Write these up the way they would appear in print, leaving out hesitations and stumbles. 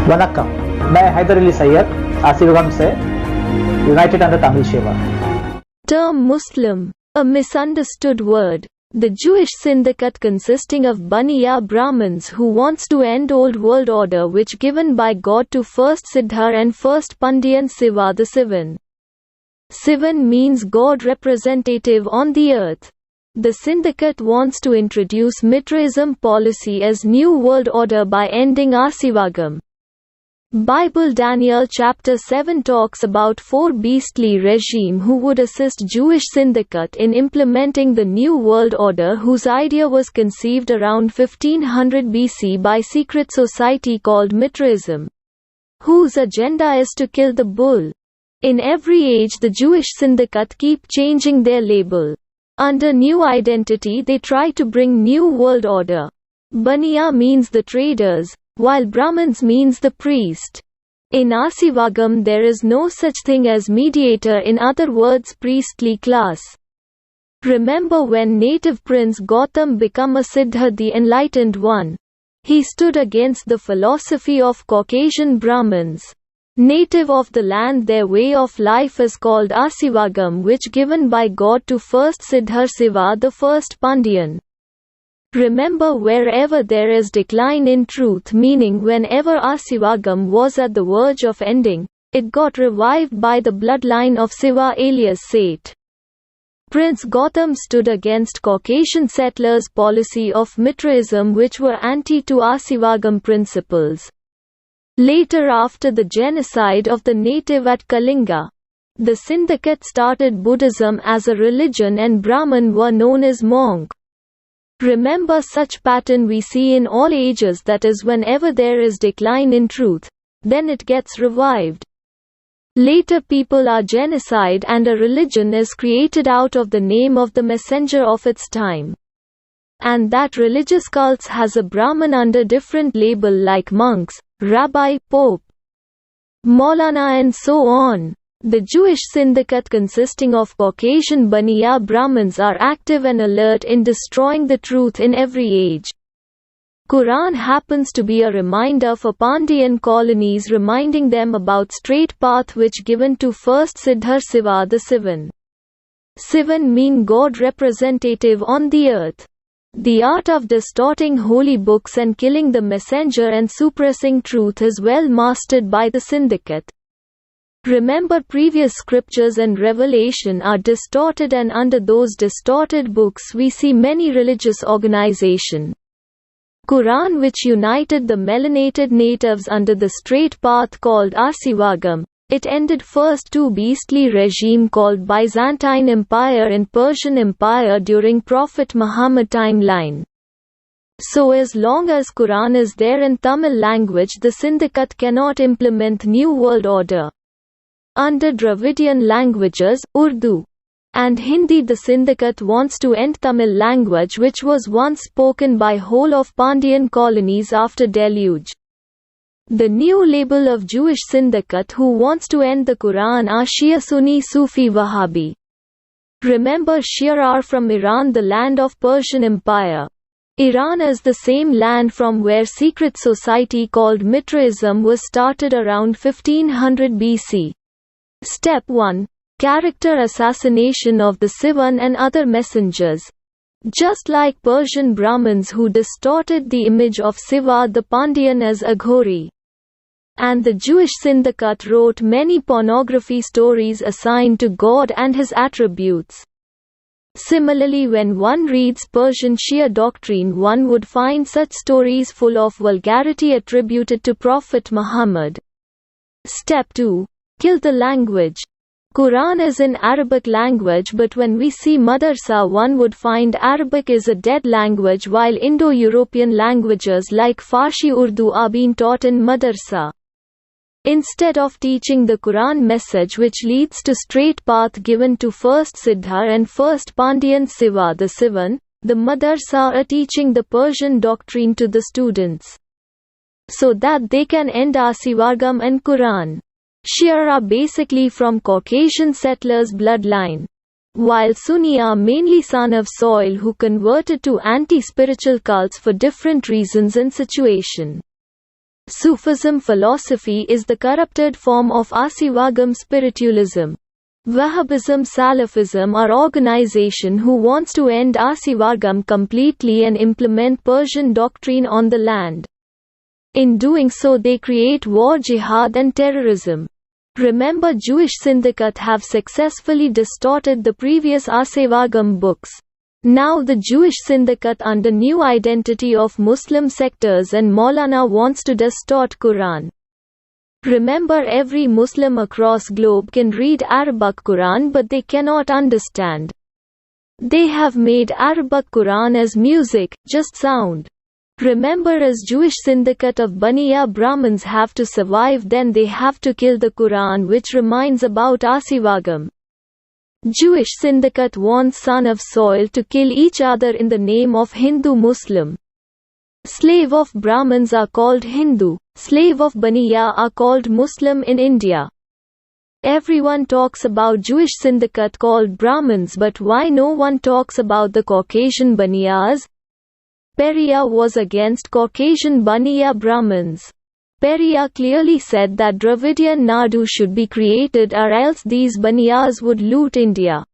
वनक्कम, मैं हैदर अली सैयद आसिफगम से United under Tamil सेवा. Term Muslim, a misunderstood word. The Jewish syndicate consisting of Baniya Brahmins who wants to end old world order which given by God to first Siddhar and first Pandian Siva the Sivan. Sivan means God representative on the earth. The syndicate wants to introduce Mitraism policy as new world order by ending Asivagam. Bible Daniel chapter 7 talks about four beastly regime who would assist Jewish syndicate in implementing the new world order whose idea was conceived around 1500 BC by secret society called Mitraism, whose agenda is to kill the bull. In every age the Jewish syndicate keep changing their label. Under new identity they try to bring new world order. Baniya means the traders, while Brahmins means the priest. In Asivagam there is no such thing as mediator, in other words priestly class. Remember when native prince Gautam became a Siddha, the enlightened one. He stood against the philosophy of Caucasian Brahmins. Native of the land, their way of life is called Asivagam, which given by God to first Siddhar Siva the first Pandian. Remember, wherever there is decline in truth, meaning whenever Asivagam was at the verge of ending, it got revived by the bloodline of Siva alias Seth. Prince Gautam stood against Caucasian settlers' policy of Mitraism which were anti to Asivagam principles. Later, after the genocide of the native at Kalinga, the syndicate started Buddhism as a religion and Brahmin were known as monk. Remember, such pattern we see in all ages, that is, whenever there is decline in truth, then it gets revived. Later people are genocide and a religion is created out of the name of the messenger of its time. And that religious cults has a Brahmin under different label like monks, rabbi, pope, Maulana and so on. The Jewish syndicate consisting of Caucasian Baniya Brahmins are active and alert in destroying the truth in every age. Quran happens to be a reminder for Pandian colonies, reminding them about straight path which given to first Siddhar Siva the Sivan. Sivan mean God representative on the earth. The art of distorting holy books and killing the messenger and suppressing truth is well mastered by the syndicate. Remember, previous scriptures and revelation are distorted, and under those distorted books we see many religious organization. Quran, which united the melanated natives under the straight path called Asivagam, it ended first two beastly regime called Byzantine Empire and Persian Empire during Prophet Muhammad timeline. So as long as Quran is there in Tamil language, the syndicate cannot implement new world order. Under Dravidian languages, Urdu and Hindi, the syndicate wants to end Tamil language which was once spoken by whole of Pandian colonies after deluge. The new label of Jewish syndicate who wants to end the Quran are Shia Sunni Sufi Wahhabi. Remember, Shia are from Iran, the land of Persian Empire. Iran is the same land from where secret society called Mitraism was started around 1500 BC. Step 1. Character assassination of the Sivan and other messengers. Just like Persian Brahmins who distorted the image of Siva the Pandian as Aghori. And the Jewish syndicate wrote many pornography stories assigned to God and his attributes. Similarly, when one reads Persian Shia doctrine, one would find such stories full of vulgarity attributed to Prophet Muhammad. Step 2. Kill the language. Quran is in Arabic language, but when we see Madarsa, one would find Arabic is a dead language while Indo-European languages like Farsi Urdu are being taught in Madarsa. Instead of teaching the Quran message which leads to straight path given to first Siddhar and first Pandian Siva the Sivan, the Madarsa are teaching the Persian doctrine to the students, so that they can end Asivagam and Quran. Shia are basically from Caucasian settlers' bloodline, while Sunni are mainly son of soil who converted to anti-spiritual cults for different reasons and situation. Sufism philosophy is the corrupted form of Asivagam spiritualism. Wahhabism, Salafism are organization who wants to end Asivagam completely and implement Persian doctrine on the land. In doing so they create war, jihad and terrorism. Remember, Jewish Syndicate have successfully distorted the previous Asivagam books. Now the Jewish Syndicate under new identity of Muslim sectors and Maulana wants to distort Quran. Remember, every Muslim across globe can read Arabic Quran but they cannot understand. They have made Arabic Quran as music, just sound. Remember, as Jewish Syndicate of Baniya Brahmins have to survive, then they have to kill the Quran, which reminds about Asivagam. Jewish Syndicate wants son of soil to kill each other in the name of Hindu-Muslim. Slave of Brahmins are called Hindu, slave of Baniya are called Muslim in India. Everyone talks about Jewish Syndicate called Brahmins, but why no one talks about the Caucasian Baniyas? Periyar was against Caucasian Baniya Brahmins. Periyar clearly said that Dravidian Nadu should be created or else these Baniyas would loot India.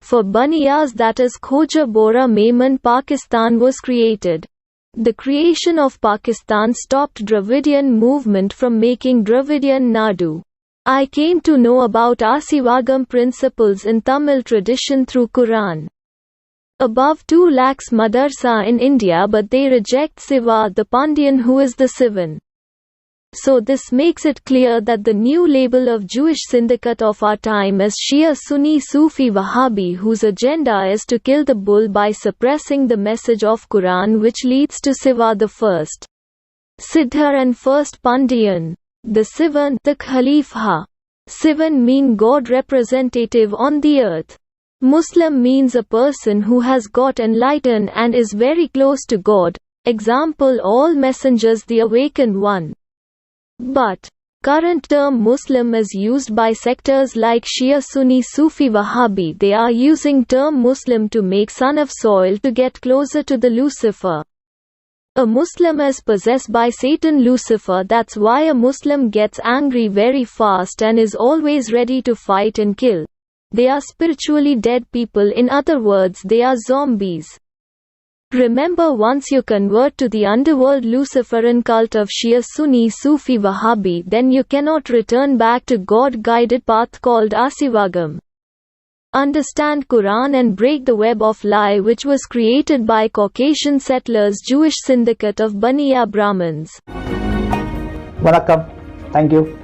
For Baniyas, that is Khoja Bora Memon, Pakistan was created. The creation of Pakistan stopped Dravidian movement from making Dravidian Nadu. I came to know about Asivagam principles in Tamil tradition through Quran. Above 2 lakhs madarsa in India, but they reject Siva the Pandyan, who is the Sivan. So this makes it clear that the new label of Jewish Syndicate of our time is Shia Sunni Sufi Wahhabi, whose agenda is to kill the bull by suppressing the message of Quran, which leads to Siva the first Siddhar and first Pandyan. The Sivan, the Khalifa. Sivan mean God representative on the earth. Muslim means a person who has got enlightened and is very close to God. Example, all messengers, the awakened one. But current term Muslim is used by sectors like Shia Sunni Sufi Wahhabi. They are using term Muslim to make son of soil to get closer to the Lucifer. A Muslim is possessed by Satan Lucifer. That's why a Muslim gets angry very fast and is always ready to fight and kill. They are spiritually dead people, in other words they are zombies. Remember, once you convert to the underworld Luciferan cult of Shia Sunni Sufi Wahhabi, then you cannot return back to God-guided path called Asivagam. Understand Quran and break the web of lie which was created by Caucasian settlers, Jewish Syndicate of Baniya Brahmins. Vanakkam. Thank you.